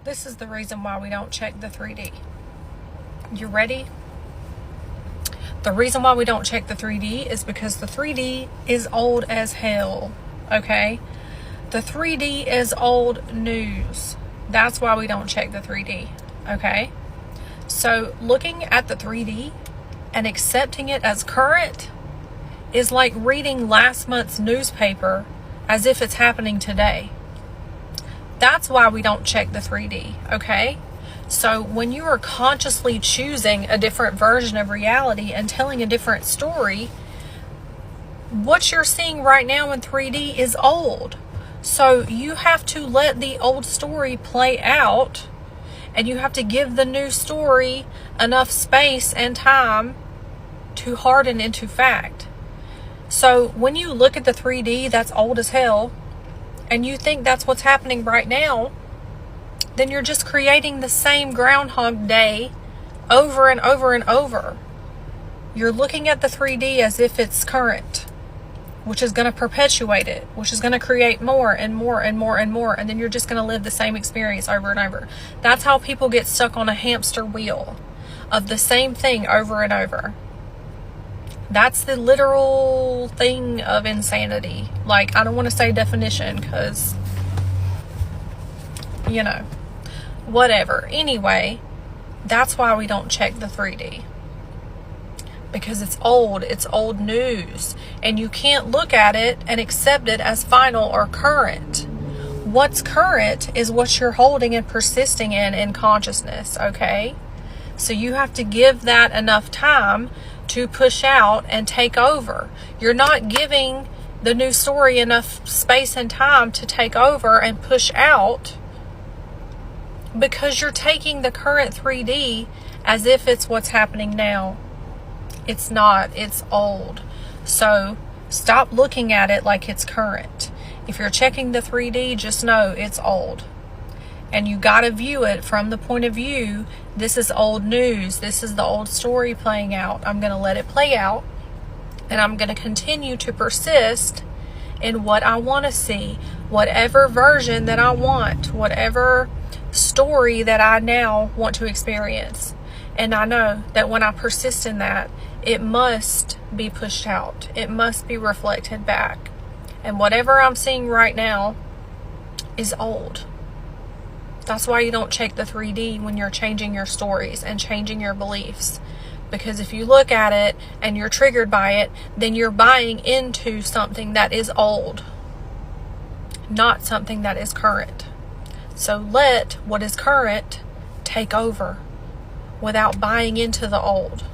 This is the reason why we don't check the 3D. You ready? The reason why we don't check the 3D is because the 3D is old as hell, okay? The 3D is old news. That's why we don't check the 3D, okay? So looking at the 3D and accepting it as current is like reading last month's newspaper as if it's happening today. That's why we don't check the 3D, okay? So when you are consciously choosing a different version of reality and telling a different story, what you're seeing right now in 3D is old. So you have to let the old story play out, and you have to give the new story enough space and time to harden into fact. So when you look at the 3D that's old as hell, and you think that's what's happening right now, then you're just creating the same Groundhog Day over and over and over. You're looking at the 3D as if it's current, which is going to perpetuate it, which is going to create more and more and more and more, and then you're just going to live the same experience over and over. That's how people get stuck on a hamster wheel of the same thing over and over. That's the literal thing of insanity. Like, I don't want to say definition because, you know, whatever. Anyway, that's why we don't check the 3D. Because it's old news. And you can't look at it and accept it as final or current. What's current is what you're holding and persisting in consciousness, okay? So you have to give that enough time to push out and take over. You're not giving the new story enough space and time to take over and push out because you're taking the current 3D as if it's what's happening now. It's not. It's old. So stop looking at it like it's current. If you're checking the 3D, just know it's old. And you got to view it from the point of view, this is old news. This is the old story playing out. I'm going to let it play out. And I'm going to continue to persist in what I want to see. Whatever version that I want. Whatever story that I now want to experience. And I know that when I persist in that, it must be pushed out. It must be reflected back. And whatever I'm seeing right now is old. That's why you don't check the 3D when you're changing your stories and changing your beliefs. Because if you look at it and you're triggered by it, then you're buying into something that is old, not something that is current. So let what is current take over without buying into the old.